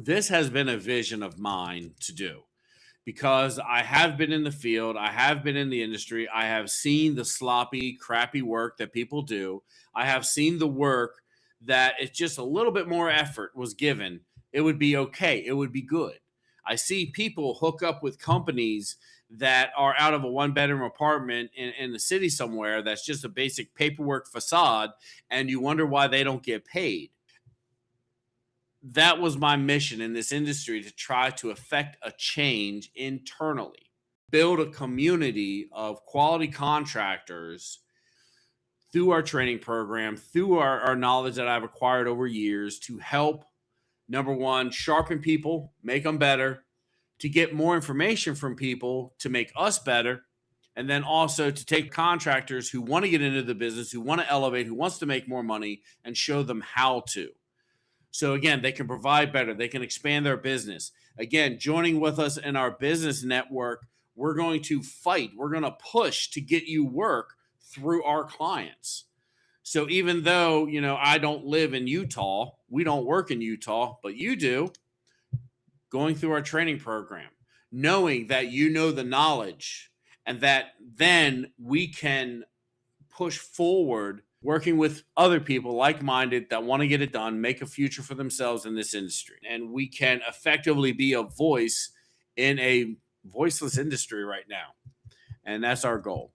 This has been a vision of mine to do because I have been in the field, I have been in the industry, I have seen the sloppy, crappy work that people do. I have seen the work that if just a little bit more effort was given, it would be okay, it would be good. I see people hook up with companies that are out of a one bedroom apartment in the city somewhere that's just a basic paperwork facade, and you wonder why they don't get paid. That was my mission in this industry, to try to affect a change internally, build a community of quality contractors through our training program, through our knowledge that I've acquired over years to help, number one, sharpen people, make them better, to get more information from people to make us better, and then also to take contractors who want to get into the business, who want to elevate, who wants to make more money, and show them how to. So again, they can provide better, they can expand their business. Again, joining with us in our business network, we're going to fight, we're going to push to get you work through our clients. So even though, I don't live in Utah, we don't work in Utah, but you do, going through our training program, knowing that you know the knowledge, and that then we can push forward working with other people like-minded that want to get it done, make a future for themselves in this industry. And we can effectively be a voice in a voiceless industry right now. And that's our goal.